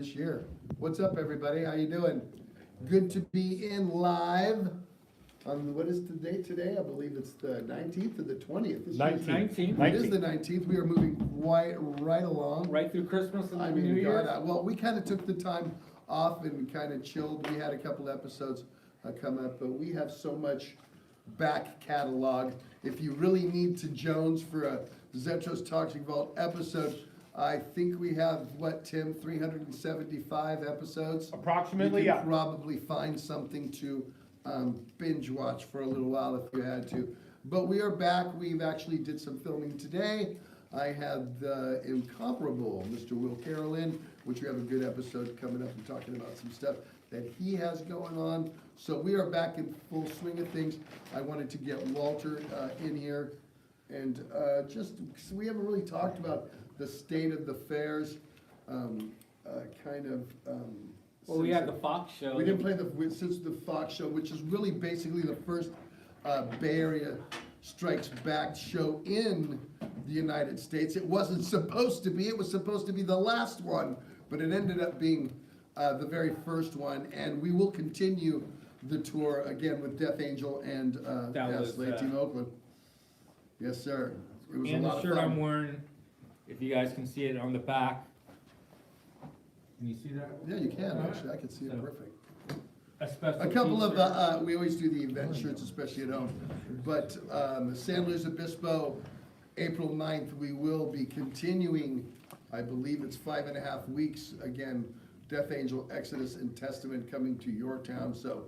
this year. What's up, everybody? How you doing? Good to be in live on, what is the date today? I believe it's the 19th or the 20th. This year's- 19th. It is the 19th. We are moving right along. Right through Christmas and I the mean, New God, Year. well, we kind of took the time off and kind of chilled. We had a couple episodes come up, but we have so much back catalog. If you really need to Jones for a Zetro's Toxic Vault episode, I think we have, what, Tim, 375 episodes? Approximately, You yeah. can probably find something to binge watch for a little while if you had to. But we are back. We've actually did some filming today. I had the incomparable Mr. Will Carolyn, which we have a good episode coming up and talking about some stuff that he has going on. So we are back in full swing of things. I wanted to get Walter in here and just, so we haven't really talked about the state of the fairs, kind of. Well, we since had the Fox show. we didn't play since the Fox show, which is really basically the first Bay Area Strikes Back show in the United States. It wasn't supposed to be. It was supposed to be the last one, but it ended up being the very first one. And we will continue the tour again with Death Angel and Slate Team Oakland. Yes, sir. It was And a the lot shirt of fun. I'm wearing, if you guys can see it on the back. Can you see that? Yeah, you can actually. I can see it So- perfect. A special A couple of, t-shirt. we always do the event shirts, especially at home, but San Luis Obispo, April 9th, we will be continuing, I believe it's 5.5 weeks, again, Death Angel, Exodus, and Testament coming to your town, so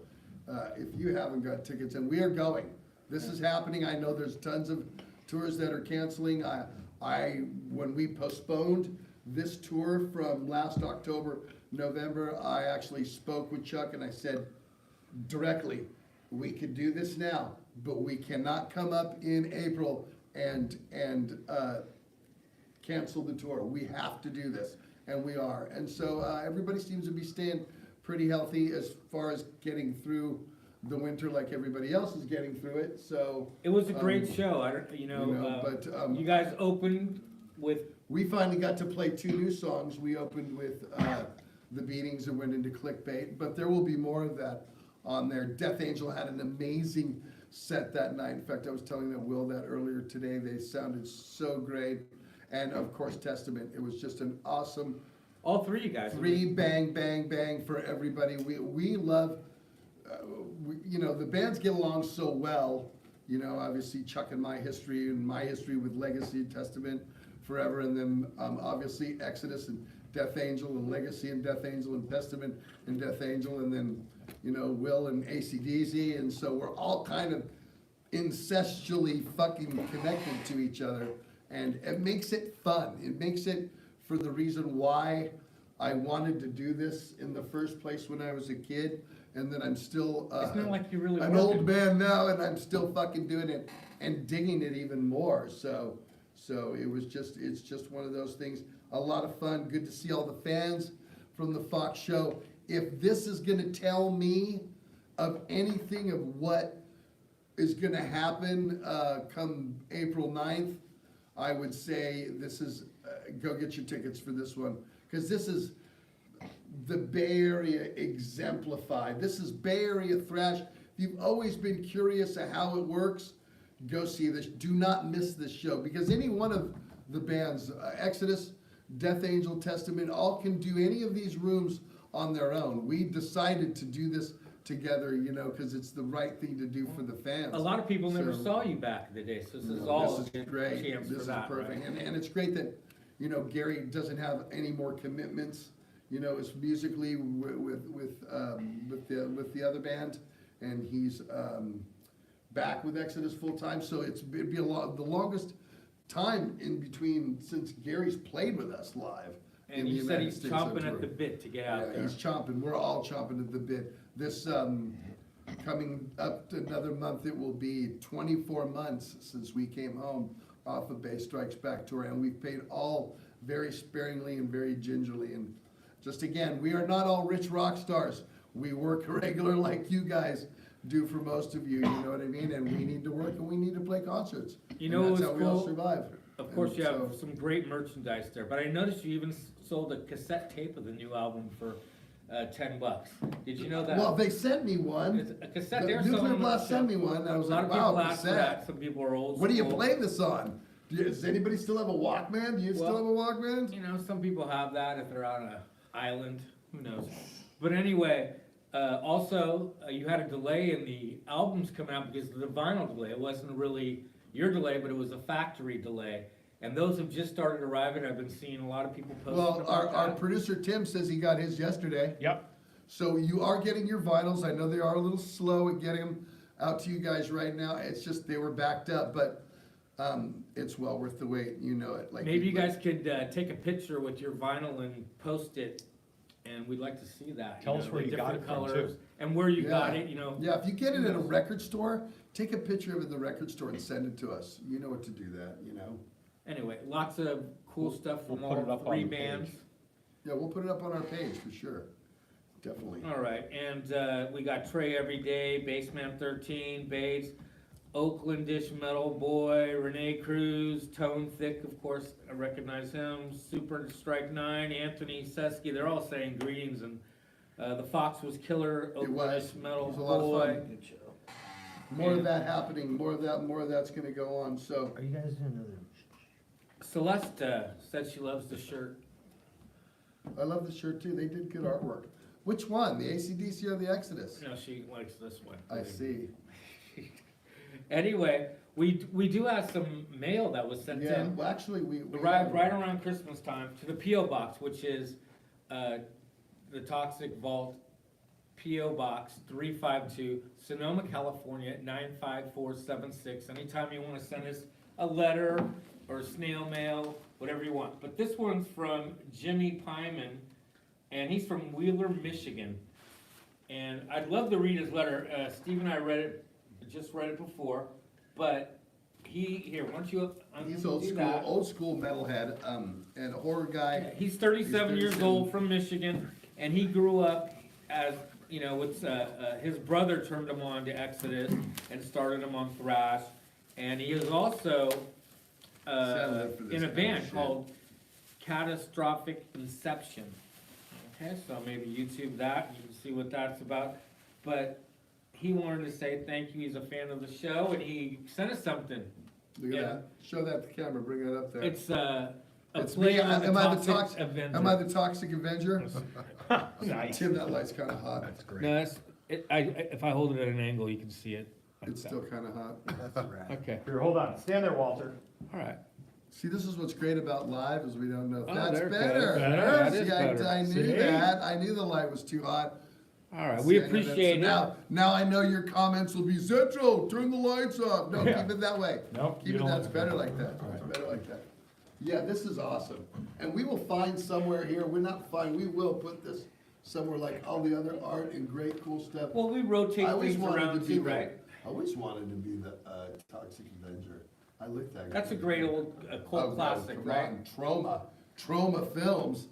if you haven't got tickets, and we are going, this is happening. I know there's tons of tours that are canceling. When we postponed this tour from last October, November, I actually spoke with Chuck and I said directly, we could do this now, but we cannot come up in April and cancel the tour. We have to do this, and we are. And so everybody seems to be staying pretty healthy as far as getting through the winter like everybody else is getting through it, so. It was a great show. I don't, But you guys opened with, we finally got to play 2 new songs. We opened with The Beatings and went into Clickbait, but there will be more of that on there. Death Angel had an amazing set that night. In fact, I was telling Will that earlier today. They sounded so great. And of course, Testament. It was just an awesome all three of you guys. 3 bang, bang, bang for everybody. We love, the bands get along so well. Obviously Chuck and my history with Legacy, Testament, Forever, and then obviously Exodus and Death Angel and Legacy and Death Angel and Testament and Death Angel, and then Will and AC/DC, and so we're all kind of incestually fucking connected to each other, and it makes it fun. It makes it for the reason why I wanted to do this in the first place when I was a kid, and then I'm still It's not like you really an working. old man now, and I'm still fucking doing it and digging it even more. So it's just one of those things. A lot of fun. Good to see all the fans from the Fox show. If this is gonna tell me of anything of what is gonna happen come April 9th, I would say this is, go get your tickets for this one. Because this is the Bay Area exemplified. This is Bay Area thrash. If you've always been curious of how it works, go see this. Do not miss this show, because any one of the bands, Exodus, Death Angel, Testament, all can do any of these rooms on their own. We decided to do this together, because it's the right thing to do for the fans. A lot of people never So- saw you back in the day, so this is No, all this a is great. chance This for is that, perfect, right? and it's great that Gary doesn't have any more commitments. It's musically with the other band, and he's back with Exodus full time. So it'd be the longest time in between since Gary's played with us live. And in the he said United he's States chomping on at tour. the bit to get out Yeah, there. he's chomping. We're all chomping at the bit. This coming up to another month, it will be 24 months since we came home off of Bay Strikes Back tour, and we've paid all very sparingly and very gingerly. And just again, we are not all rich rock stars. We work regular like you guys do for most of you. You know what I mean? And we need to work and we need to play concerts. You know And what that's was how we all cool? survive. Of course, And you have so- some great merchandise there, but I noticed you even sold a cassette tape of the new album for $10. Did you know that? Well, they sent me one. It's a cassette. The They're selling Nuclear them Blast on sent the me one, and I was A lot like, of wow, people ask for cassette. that. Some people are old. What do you school. play this on? Does anybody still have a Walkman? Do you still Well, have a Walkman? You know, some people have that if they're on an island. Who knows? But anyway, also you had a delay in the albums coming out because of the vinyl delay. It wasn't really your delay, but it was a factory delay. And those have just started arriving. I've been seeing a lot of people posting Well, about our that. producer Tim says he got his yesterday. Yep. So you are getting your vinyls. I know they are a little slow at getting them out to you guys right now. It's just they were backed up, but it's well worth the wait. You know it. Like Maybe you guys could take a picture with your vinyl and post it, and we'd like to see that. Tell us where the you got different it from, colors too. and where you Yeah. got it. You know. Yeah, if you get it at a record store, take a picture of it in the record store and send it to us. You know what to do that. You know. Anyway, lots of cool stuff from we'll put it all up on three the bands. page. Yeah, we'll put it up on our page for sure. Definitely. All right, and we got Trey Everyday, Bassman 13, Bates, Oaklandish Metal Boy, Renee Cruz, Tone Thick, of course, I recognize him, Super Strike 9, Anthony Sesky, they're all saying greetings, and the Fox was killer, It was. Oaklandish Metal It was a lot of Boy. fun. More of that happening. More of that's going to go on. So Are you guys doing another? Celeste said she loves the shirt. I love the shirt too. They did good artwork. Which one? The AC/DC or the Exodus? No, she likes this one. I see. Anyway, we do have some mail that was sent Yeah. in. Well, actually, we Right around Christmas time to the P.O. Box, which is the Toxic Vault, P.O. Box 352, Sonoma, California 95476. Anytime you want to send us a letter or snail mail, whatever you want. But this one's from Jimmy Pyman, and he's from Wheeler, Michigan. And I'd love to read his letter. Steve and I just read it before, but here, why don't you He's do that? old school metalhead, and a horror guy. He's 37 He's years 37. old from Michigan, and he grew up as, you know, with, his brother turned him on to Exodus and started him on thrash. And he is also Sound up for this in a kind of band shit. called Catastrophic Inception. Okay, so maybe YouTube that, you can see what that's about. But he wanted to say thank you, he's a fan of the show, and he sent us something. Look at Yeah. that. Show that to the camera. Bring that up there. It's a It's play me. on the Am I the Toxic toxic? Avenger. Am I the Toxic Avenger? Nice. Tim, that light's kind of hot. That's great. No, if I hold it at an angle, you can see it. It's still kind of hot. That's right. Okay, Here, hold on. Stand there, Walter. all right. See, this is what's great about live is we don't know. Oh, That's there- better. better. That is See, better. I knew See? that. I knew the light was too hot. All right, See, we I know that. appreciate it. So now I know your comments will be Zetro, turn the lights off. No, Yeah. keep it that way. Nope, Keep you it, don't that's want better that. like that. It's better like that. Yeah, this is awesome. And we will find somewhere here, we will put this somewhere like all the other art and great cool stuff. Well, we rotate I always things wanted to around be too, the, right? I always wanted to be the Toxic Avenger. I looked that. That's a great old cult classic, come right? on. Trauma films,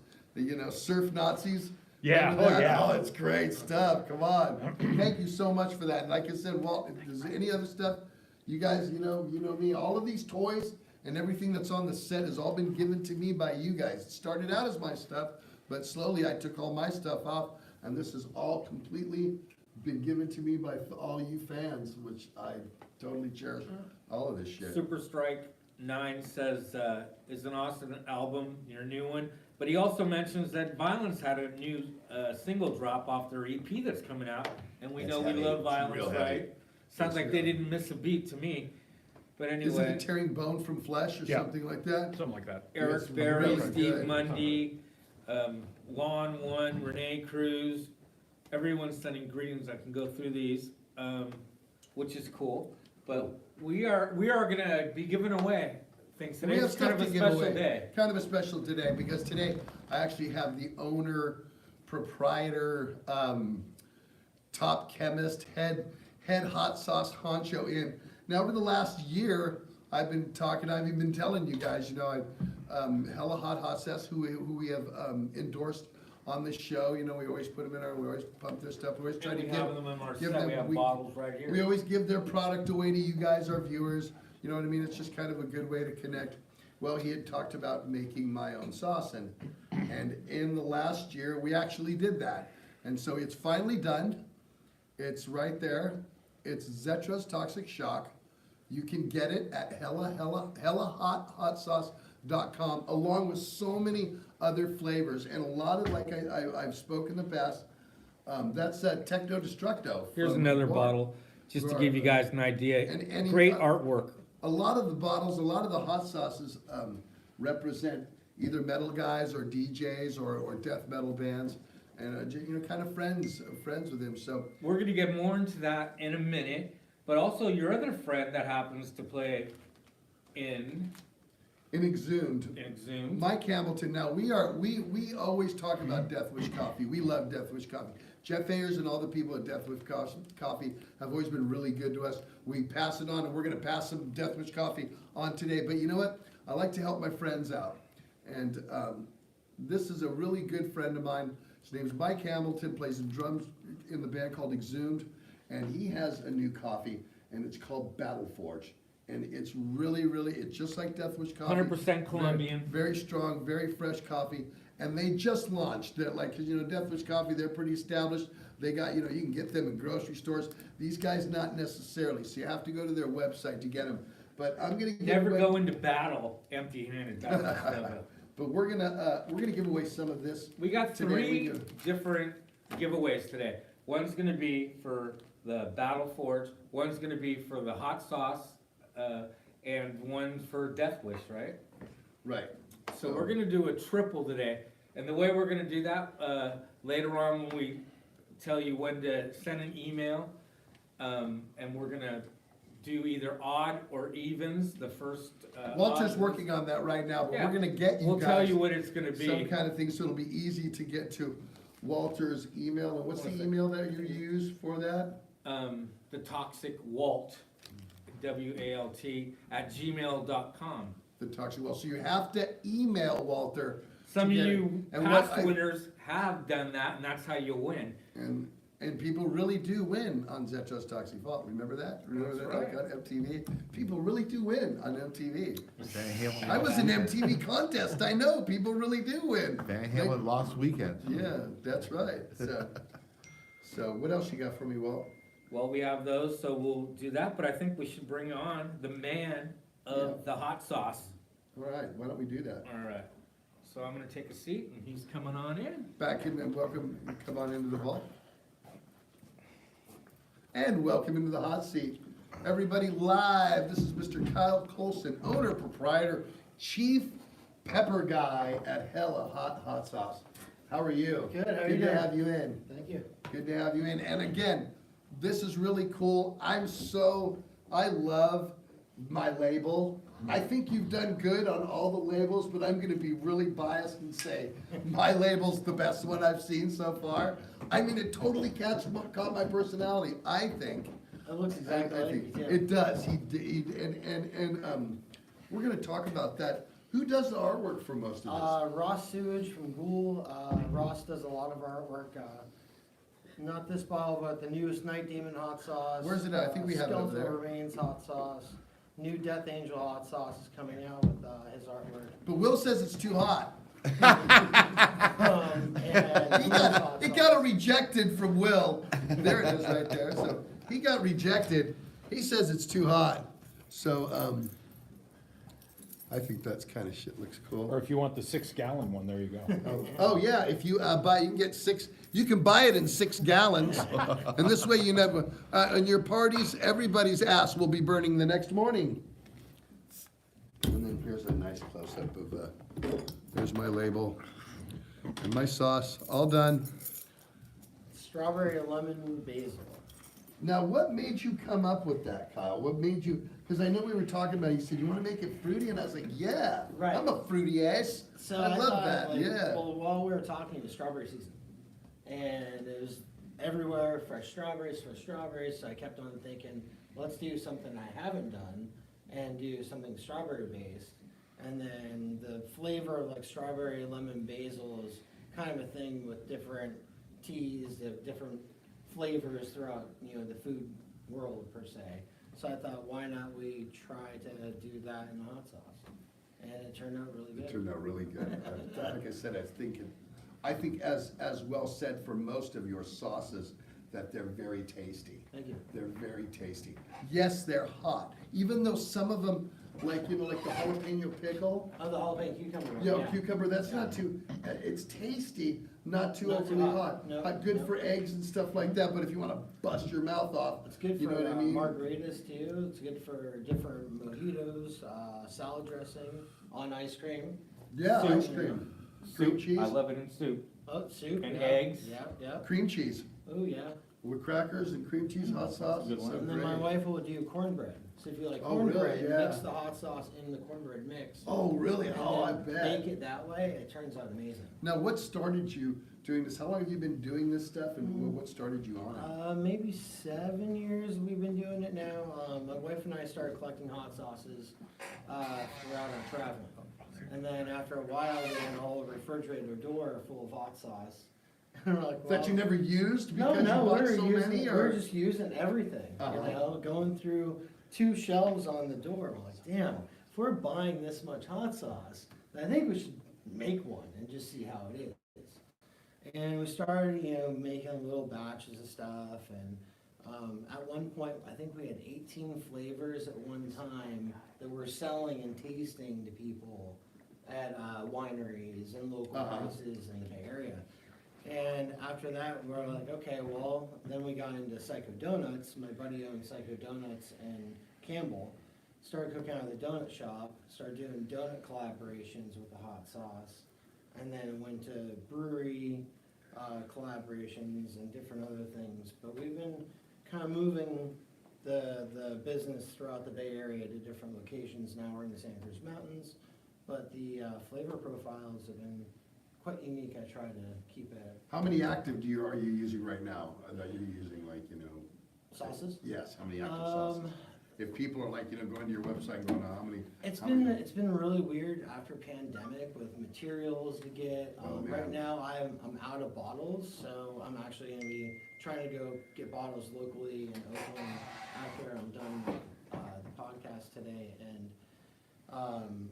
surf Nazis. Yeah, Remember oh, that? yeah. Oh, it's great stuff, come on. Thank you so much for that. And like I said, Walt, if there's any other stuff, you guys, you know me, all of these toys and everything that's on the set has all been given to me by you guys. It started out as my stuff, but slowly I took all my stuff off, and this has all completely been given to me by all you fans, which I totally cherish all of this shit. Super Strike 9 says, is an awesome album, your new one. But he also mentions that Violence had a new single drop off their EP that's coming out. And we It's know heavy. we love It's Violence, real heavy. right? Sounds It's like they didn't miss a beat to me. But Isn't anyway, it tearing bone from flesh or Yeah. something like that? Something like that. Eric Yes, Berry, really Steve good. Mundy, Lawn One, Renee Cruz, everyone's sending greetings. I can go through these, which is cool. But we are gonna be giving away things We today. have It's kind stuff of a to give special away. day. Kind of a special today, because today I actually have the owner, proprietor, top chemist, head hot sauce honcho in. Now, over the last year, I've been telling you guys, Hella Hot Sauce, who we have endorsed on this show. We always put them we always pump their stuff. We always try And to we give have them in our give set. them- We have we- bottles right here. we always give their product away to you guys, our viewers. You know what I mean? It's just kind of a good way to connect. Well, he had talked about making my own sauce, and And in the last year, we actually did that. And so it's finally done. It's right there. It's Zetro's Toxic Shock. You can get it at hellahotsauce.com, along with so many other flavors and a lot of, like I've spoken in the past. That's Techno Destructo. Here's from another Roar. bottle, just to give you guys an idea. And Great artwork. A lot of the bottles, a lot of the hot sauces represent either metal guys or DJs or death metal bands, and kind of friends with him. So We're gonna get more into that in a minute, but also your other friend that happens to play in Exhumed. Exhumed. Mike Hamilton. Now we always talk about Death Wish Coffee. We love Death Wish Coffee. Jeff Ayers and all the people at Death Wish Coffee have always been really good to us. We pass it on, and we're going to pass some Death Wish Coffee on today. But you know what? I like to help my friends out, and this is a really good friend of mine. His name's Mike Hamilton. Plays the drums in the band called Exhumed, and he has a new coffee, and it's called Battle Forge. And it's really, it's just like Death Wish Coffee. 100% Colombian. Very strong, very fresh coffee. And they just launched it, like, cause Death Wish Coffee, they're pretty established. They got, you can get them in grocery stores. These guys, not necessarily. So you have to go to their website to get them. But I'm gonna give Never away, go into battle empty-handed. That's never. but we're gonna give away some of this. We got Today we three do. different giveaways today. One's gonna be for the Battle Forge, one's gonna be for the hot sauce, and one for Death Wish, right? Right. So we're gonna do a triple today, and the way we're gonna do that, later on when we tell you when to send an email, and we're gonna do either odd or evens, the first, Walter's odd- working on that right now, but Yeah. we're gonna get you We'll guys tell you what it's gonna some be. kind of thing, so it'll be easy to get to Walter's email. And what's the One sec. email that you use for that? The Toxic Walt, WALT, @gmail.com. The Toxic Well. So you have to email Walter. Some to of get it. you And past what I- winners have done that, and that's how you win. And people really do win on Zetro's Toxic Vault. Remember that? Remember That's that right. on MTV? People really do win on MTV. Van Halen. I was in MTV contest. I know people really do win. Van Halen lost weekend. Yeah, that's right. So what else you got for me, Walt? Well, we have those, so we'll do that, but I think we should bring on the man of the hot sauce. All right, why don't we do that? All right. So I'm gonna take a seat, and he's coming on in. Back in and welcome. Come on into the vault. And welcome into the hot seat. Everybody live. This is Mr. Kyle Colson, owner, proprietor, chief pepper guy at Hella Hot Sauce. How are you? Good, how are Good you to doing? have you in. Thank you. Good to have you in. And again, this is really cool. I love my label. I think you've done good on all the labels, but I'm gonna be really biased and say my label's the best one I've seen so far. I mean, it totally caught my personality, I think. It looks exactly I like think you. it does. We're gonna talk about that. Who does the artwork for most of this? Ross Sewage from Ghoul. Ross does a lot of our artwork. Not this bottle, but the newest Night Demon hot sauce. Where's it at? I think we have it over Skeletal there. Remains hot sauce. New Death Angel hot sauce is coming out with his artwork. But Will says it's too hot. And It got rejected from Will. There it is right there. So he got rejected. He says it's too hot. So I think that's kind of shit looks Or cool. if you want the 6-gallon one, there you go. Oh yeah, if you buy, you can get 6. You can buy it in 6 gallons, and this way you never. In your parties, everybody's ass will be burning the next morning. And then here's a nice close-up of. There's my label and my sauce, all done. strawberry lemon basil. Now, what made you come up with that, Kyle? What made you? Because I know we were talking about it. You said you want to make it fruity, and I was like, yeah, Right. I'm a fruity ass. So I love thought, that. like, Yeah. Well, while we were talking, it was strawberry season, and it was everywhere fresh strawberries. So I kept on thinking, let's do something I haven't done, and do something strawberry based. And then the flavor of like strawberry, lemon, basil is kind of a thing with different teas, different flavors throughout the food world per se. So I thought, why not we try to do that in the hot sauce? and it turned out really It good. turned out really good. Like I said, I think as well said for most of your sauces, that they're very tasty. Thank you. They're very tasty. Yes, they're hot, even though some of them, like, you know, like the jalapeno pickle, Oh, the jalapeno cucumber one, yeah, cucumber, that's not too, it's tasty, not too Not too overly hot. hot. No, Good no. for eggs and stuff like that, but if you wanna bust your mouth off, It's good you for know what I mean? margaritas too. It's good for different mojitos, salad dressing, on ice cream. Yeah, Soup. ice cream, cream Soup, cheese, I love it in soup. Oh, soup. And yeah. eggs. Yeah, yeah. cream cheese, Oh, yeah. with crackers and cream cheese, hot sauce, Good it's one. so And then my great. wife will do cornbread. So if you like Oh, really? cornbread, Yeah. mix the hot sauce in the cornbread mix. Oh, really? and Oh, I then bet. Bake it that way, it turns out amazing. Now, what started you doing this? How long have you been doing this stuff, and what started you on it? Maybe 7 years we've been doing it now. My wife and I started collecting hot sauces throughout our traveling. And then after a while, we had a whole refrigerator door full of hot sauce. And we're like, That you well, never used no, because you no, bought we're so using, many, we're or? just using everything, Uh-huh. you know, going through 2 shelves on the door. We're like, damn, if we're buying this much hot sauce, I think we should make one and just see how it is. And we started, you know, making little batches of stuff, and at one point, I think we had 18 flavors at one time that we're selling and tasting to people at wineries and local Uh-huh. places in the Area. And after that, we're like, okay, well, then we got into Psycho Donuts. My buddy owned Psycho Donuts in Campbell. Started cooking out of the donut shop, started doing donut collaborations with the hot sauce. And then went to brewery collaborations and different other things. But we've been kind of moving the business throughout the Bay Area to different locations. Now we're in the Santa Cruz Mountains. But the flavor profiles have been quite unique. I try to keep it. How many active are you using right now, that you're using, like, you know? Sauces? Yes, how many active sauces? If people are like, you know, going to your website and going, how many? It's how been many- it's been really weird after pandemic with materials to get. Oh, man. Right now I'm out of bottles, so I'm actually gonna be trying to go get bottles locally in Oakland after I'm done with the podcast today. And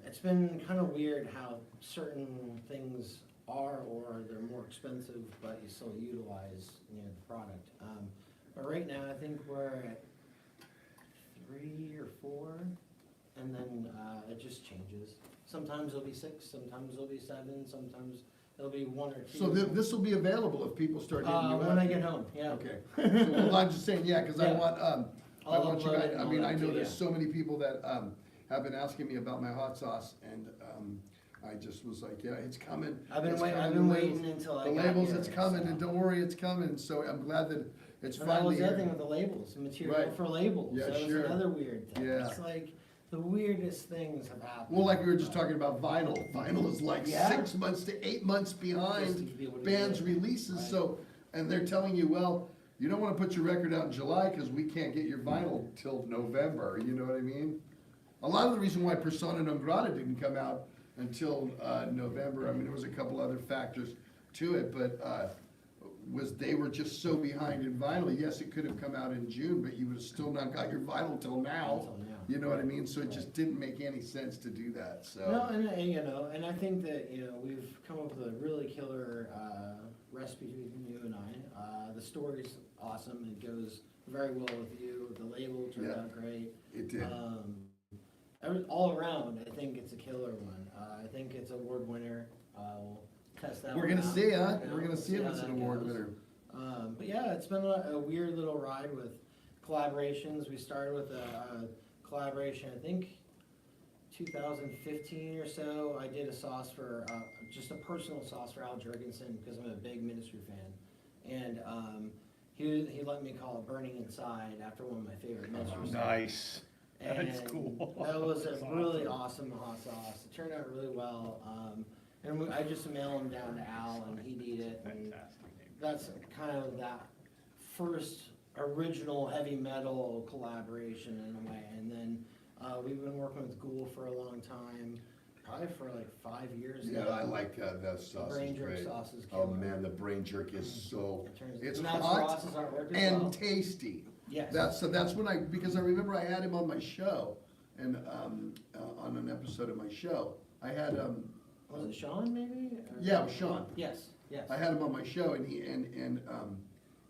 it's been kind of weird how certain things are, or they're more expensive, but you still utilize, you know, the product. But right now I think we're at 3 or 4, and then it just changes. Sometimes it'll be 6, sometimes it'll be 7, sometimes it'll be 1 or 2. So this will be available if people start hitting you up? When I get home, yeah. Okay, so, well, I'm just saying, yeah, cause I Yeah. want, I I'll want you upload it guys, and I all mean, that I know too, there's yeah. so many people that, have been asking me about my hot sauce, and, I just was like, yeah, it's coming. I've been It's waiting. coming, I've been the waiting labels- until I The got labels, here, it's coming, so. and don't worry, it's coming, so I'm glad that it's And that finally was the other here. thing with the labels, the material Right. for labels. Yeah, That was sure. another weird thing. Yeah. It's like the weirdest things have happened. Well, like we were just talking about vinyl, vinyl is like Yeah. 6 months to 8 months Just behind to be able to bands' get it. releases, Right. so, and they're telling you, well, you don't wanna put your record out in July, cause we can't get your vinyl till November, you know what I mean? A lot of the reason why Persona non grata didn't come out until, November, I mean, there was a couple other factors to it, but, was they were just so behind in vinyl. Yes, it could have come out in June, but you would have still not got your vinyl till now. Until now. You know what I mean? So it Right. just didn't make any sense to do that, so. No, and you know, and I think that, you know, we've come up with a really killer recipe between you and I. The story's awesome. It goes very well with you. The label turned Yeah. out great. It did. All around, I think it's a killer one. I think it's award winner. We'll test that. We're one gonna out, see, huh? you know, We're gonna we'll see if how it's an that award goes. winner. But yeah, it's been a weird little ride with collaborations. We started with a collaboration, I think 2015 or so. I did a sauce for, just a personal sauce for Al Jurgensen because I'm a big Ministry fan. And he let me call it Burning Inside after one of my favorite Ministry songs. Nice. That's And cool. That was a That's really awesome. awesome hot sauce. It turned out really well. And I just mailed him down to Al and he'd eat it. And that's kind of that first original heavy metal collaboration in a way. And then we've been working with Ghoul for a long time, probably for like 5 years Yeah, now. I like that sauce, Brain it's jerk great. sauce is Oh, killer. man, the brain jerk is so, It turns- it's and that's hot Ross's artwork as and well. tasty. Yes. That's when because I remember I had him on my show, and, on an episode of my show. I had, Was it Sean maybe? Or- Yeah, it was Sean. Yes, yes. I had him on my show, and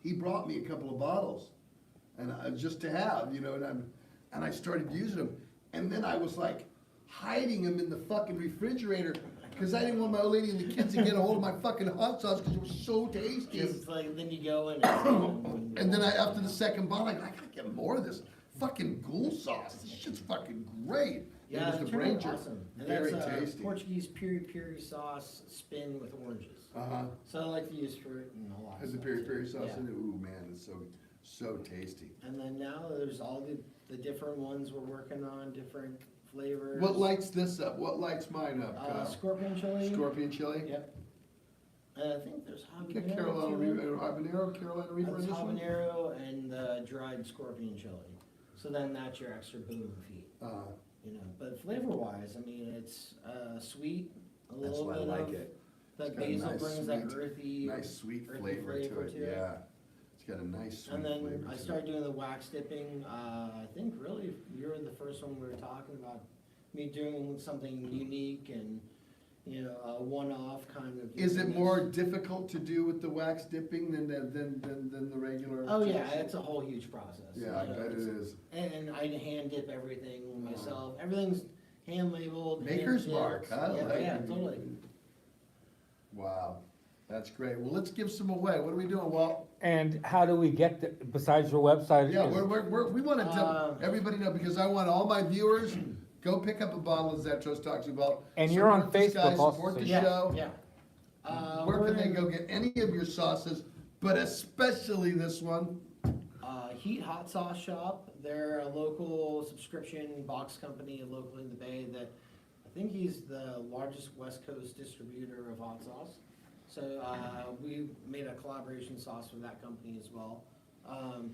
he brought me a couple of bottles, and just to have, and I started using them, and then I was like hiding them in the fucking refrigerator, cause I didn't want my old lady and the kids to get a hold of my fucking hot sauce, cause it was so tasty. Just like, then you go and. And then after the second bottle, I gotta get more of this fucking ghoul sauce, this shit's fucking great. Yeah, It was it the turned out Ranger, awesome. And very that's tasty. Portuguese piri sauce spin with oranges. Uh-huh. So I like to use fruit and a lot. Has the of peri stuff, peri too. sauce Yeah. in it, ooh, man, it's so tasty. And then now there's all the different ones we're working on, different flavors. What lights this up? What lights mine up, Kyle? Scorpion chili. Scorpion chili? Yep. And I think there's Get habanero. Carolina too. Reaper, habanero, Carolina Reaper in That's this one? habanero and dried scorpion chili. So then that's your extra boom of heat. But flavor wise, I mean, it's sweet, a That's little why I bit like of. it. That It's got a basil nice brings that sweet- earthy. Nice sweet earthy flavor to flavor it, to it. yeah. It's got a nice sweet And flavor then to I it. started doing the wax dipping, I think really, you were the first one we were talking about, me doing something unique and, a one-off kind of. Is it uniqueness. more difficult to do with the wax dipping than the regular? Oh, yeah, traditional? it's a whole huge process. Yeah, I you know, bet it it's- is. And I hand dip everything myself, everything's hand labeled. hand Maker's dipped. mark, huh? Yeah, Like- yeah, totally. Wow, that's great. Well, let's give some away. What are we doing, Walt? And how do we get, besides your website? Yeah, is- we wanna let everybody know, because I want all my viewers, go pick up a bottle of Zetro's Toxic Vault. And you're on Support this guy, Facebook also, Support so the yeah. show. Yeah. Where we're can they in, go get any of your sauces, but especially this one? Heat Hot Sauce Shop, they're a local subscription box company locally in the Bay that, I think he's the largest West Coast distributor of hot sauce. So, we made a collaboration sauce with that company as well.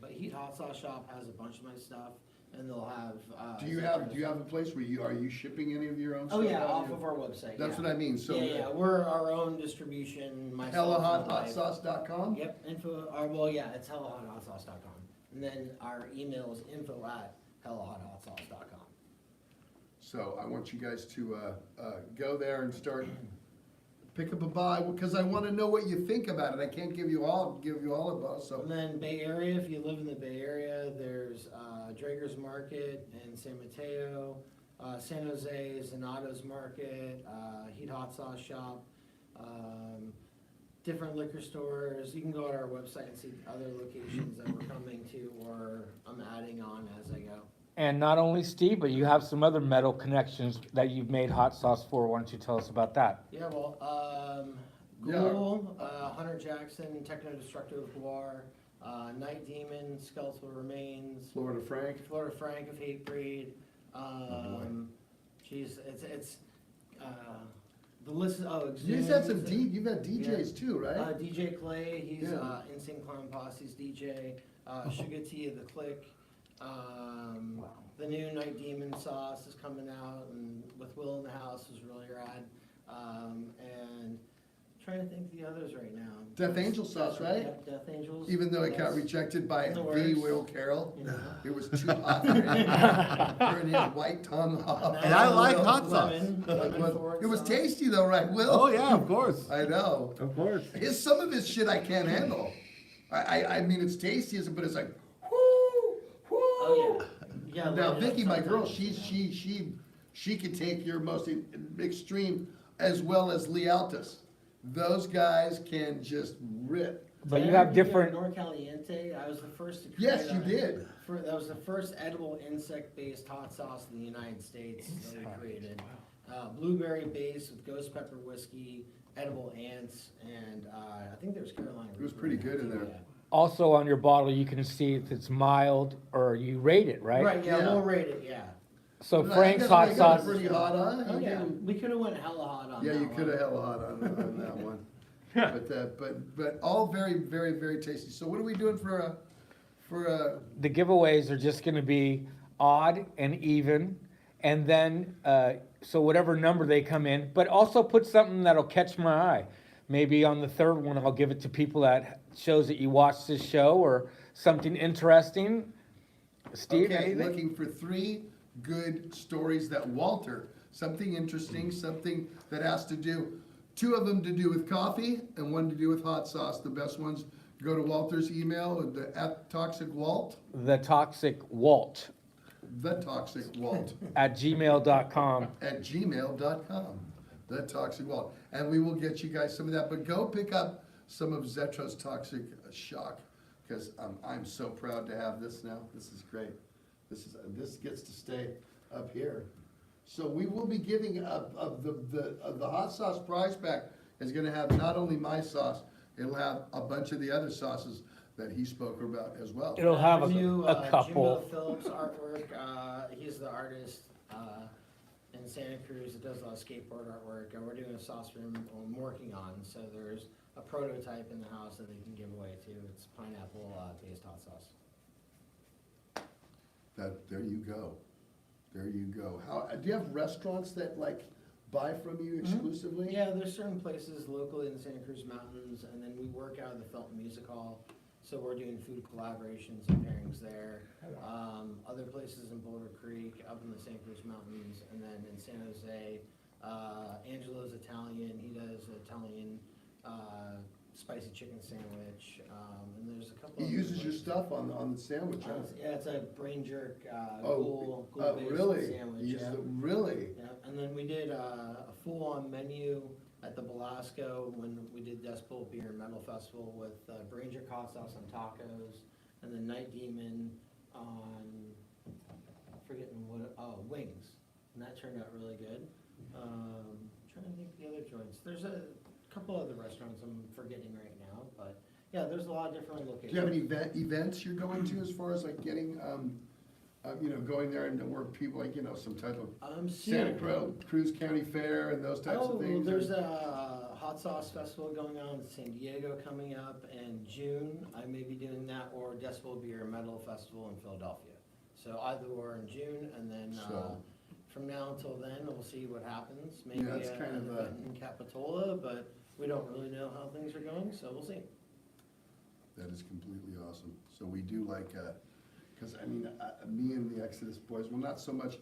But Heat Hot Sauce Shop has a bunch of my stuff, and they'll have, Do you have a place where are you shipping any of your own stuff? Oh, yeah, out off here? of our website, That's yeah. what I mean, so. Yeah, we're our own distribution, myself. and my wife. HellaHotHotSauce.com? Yep, it's hellahothotSauce.com. And then our email is info@hellahothotSauce.com. So I want you guys to, go there and start, pick up a buy, because I wanna know what you think about it. I can't give you all of those, so. And then Bay Area, if you live in the Bay Area, there's Drager's Market in San Mateo, San Jose, Zanato's Market, Heat Hot Sauce Shop, different liquor stores. You can go to our website and see other locations that we're coming to or I'm adding on as I go. And not only Steve, but you have some other metal connections that you've made hot sauce for. Why don't you tell us about that? Yeah, well, Yeah. Ghoul, Hunter Jackson, Techno Destructive War, Night Demon, Skeletal Remains, Florida Frank. Florida Frank of Hatebreed. Geez, it's the list. You've had you've had DJs too, right? DJ Clay, he's Yeah. Insane Clown Posse's DJ. Sugar Tea of the Click. The new Night Demon sauce is coming out, and with Will in the house is really rad. And trying to think the others right now. Death Angel sauce, right? Yep, Death Angels. Even though it got yes. rejected by In the the works. Will Carroll, You know. it was too hot for him. Turn his white tongue off. And I like Now, hot sauce. lemon forward It was sauce. tasty though, right, Will? Oh, yeah, of course. I know. Of course. Some of his shit I can't handle. I mean, it's tasty, but it's like, whoo, whoo. Oh, yeah. Yeah. Now, light it up Vicky, my girl, sometimes, she could take your most extreme as well as Lee Altus. Those guys can just rip. But you Did I have ever give different, Nor Caliente, I was the first to create. Yes, you did. That was the first edible insect-based hot sauce in the United States that we created. Blueberry base with ghost pepper whiskey, edible ants, and I think there was Carolina. It was Reaper pretty good in too, there. yeah. also on your bottle, you can see if it's mild or you rate it, right? Right, yeah, Yeah. we'll rate it, yeah. So I Frank's guess hot I got it sauce, pretty hot, huh? Oh, You yeah, did. we could've went hella hot on that Yeah, you one. could have hella hot on that one. But all very, very, very tasty. So what are we doing for a, the giveaways are just gonna be odd and even. And then, so whatever number they come in, but also put something that'll catch my eye. Maybe on the third one, I'll give it to people that shows that you watched this show or something interesting. Steve, okay, anything? looking for three good stories that Walter, something interesting, something that has to do, two of them to do with coffee and one to do with hot sauce. The best ones, go to Walter's email, @ToxicWalt, The Toxic Walt @gmail.com. The Toxic Walt. And we will get you guys some of that, but go pick up some of Zetro's Toxic Shock, because I'm so proud to have this now. This is great. This gets to stay up here. So we will be giving of the hot sauce prize pack is gonna have not only my sauce, it'll have a bunch of the other sauces that he spoke about as well. It'll have New, a couple. Jimbo Phillips artwork, he's the artist, in Santa Cruz that does a lot of skateboard artwork, and we're doing a sauce room I'm working on, so there's a prototype in the house that they can give away too. It's pineapple, based hot sauce. There you go. There you go. How, do you have restaurants that like buy from you exclusively? Yeah, there's certain places locally in the Santa Cruz Mountains, and then we work out of the Felton Music Hall, so we're doing food collaborations and pairings there. Other places in Boulder Creek, up in the Santa Cruz Mountains, and then in San Jose, Angelo's Italian, he does Italian, spicy chicken sandwich, and there's a couple. He other uses your places. stuff on the sandwich, huh? Yeah, it's a brain jerk, Oh, ghoul-based really? sandwich, He uses yeah. it, really? Yeah, and then we did a full-on menu at the Belasco when we did Dust Bowl Beer and Metal Festival with brain jerk hot sauce on tacos, and then Night Demon on, forgetting wings, and that turned out really good. Trying to think of the other joints. There's a couple other restaurants I'm forgetting right now, but yeah, there's a lot of different locations. Do you have any events you're going to as far as like getting, going there and where people like, some type of Santa Cruz County Fair and those types of things? There's a hot sauce festival going on in San Diego coming up in June. I may be doing that, or Decibel Beer and Metal Festival in Philadelphia. So either or in June, and then So- from now until then, we'll see what happens. Maybe Yeah, it's kind an of event in Capitola, but we don't really know how things are going, so we'll see. That is completely awesome. So we do like, because me and the Exodus boys, well, not so much,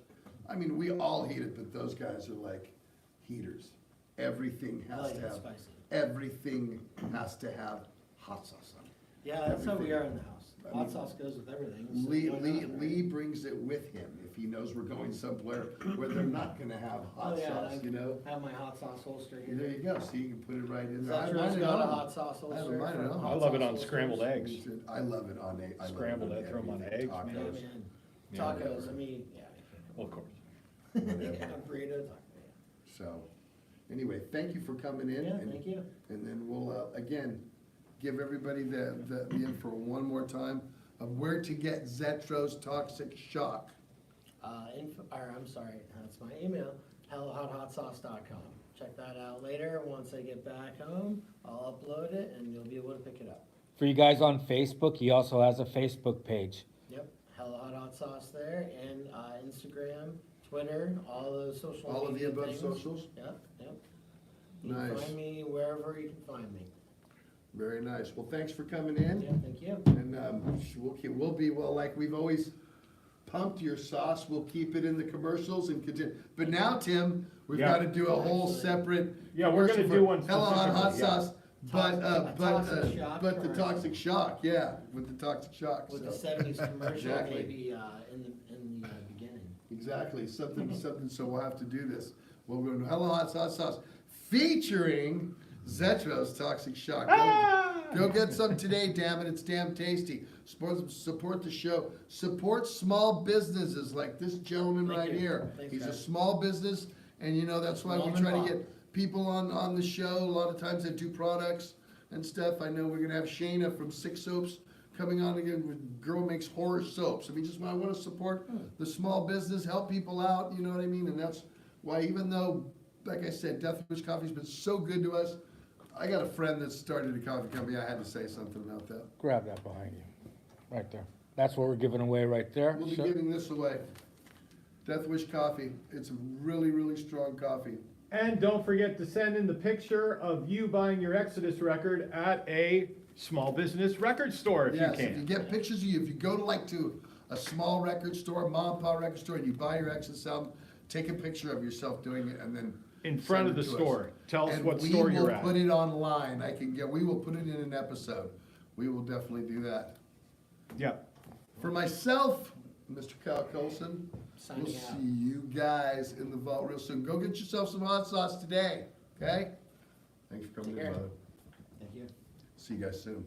we all hate it, but those guys are like heaters. Everything I has like to it have, spicy. everything has to have hot sauce on it. Yeah, that's how we everything. are in the house. I Hot mean, sauce goes with everything. so Lee, why Lee, not, right? Lee brings it with him if he knows we're going somewhere where they're not gonna have hot Oh, yeah, sauce, I have my hot sauce holster here. There you go, so you can put it right in there. I have Zetro's mine got a at home. hot sauce I have holster. mine at for home. I hot love it sauce on holsters. scrambled eggs. I love it on I love it Scrambled egg, throw 'em on everything. eggs, man. Yeah, Tacos, man. Yeah. Tacos, yeah. Well, of course. whatever. Yeah, burrito, taco, So, anyway, thank you for coming in. yeah. Yeah, and- thank you. And then we'll, again, give everybody the info one more time of where to get Zetro's Toxic Shock. That's my email, hellohothotsauce.com. Check that out later. Once I get back home, I'll upload it and you'll be able to pick it up. For you guys on Facebook, he also has a Facebook page. Yep, Hello Hot Sauce there, and Instagram, Twitter, all those social All of the media above things. socials? Yep. You can Nice. find me wherever you can find me. Very nice. Well, thanks for coming in. Yeah, thank you. And we'll like we've always pumped your sauce, we'll keep it in the commercials and continue. But now, Tim, we've Yeah. gotta do a whole separate. Yeah, we're gonna commercial do for one Hello Hot specifically, yeah. Sauce, but Toxic Shock the commercial. Toxic Shock, yeah, with the Toxic Shock. With so. the '70s commercial, Exactly. maybe in the beginning. Exactly, something, so we'll have to do this. We'll go to Hello Hot Sauce featuring Zetro's Toxic Shock. Go get some today, damn it, it's damn tasty. Support the show, support small businesses like this gentleman Thank right you. here. Thanks, He's a guys. small business, and that's why we Mom and try to pop. get people on the show. A lot of times they do products and stuff. I know we're gonna have Shayna from Six Soaps coming on again, with Girl Makes Horror Soaps. I wanna support the small business, help people out, you know what I mean? And that's why, even though, like I said, Death Wish Coffee's been so good to us, I got a friend that started a coffee company, I had to say something about that. Grab that behind you, right there. That's what we're giving away right there. We'll be So- giving this away. Death Wish Coffee, it's a really, really strong coffee. And don't forget to send in the picture of you buying your Exodus record at a small business record store if Yes, you if you can. get pictures of you, if you go to a small record store, mom and pop record store, and you buy your Exodus album, take a picture of yourself doing it and then. In front of send the it to us. store. Tell us And what store you're we will at. put it online. We will put it in an episode. We will definitely do that. Yeah. For myself, Mr. Kyle Colson, we'll Signing out. see you guys in the vault real soon. Go get yourself some hot sauce today, okay? Thanks for coming Take in, care. brother. Thank you. See you guys soon.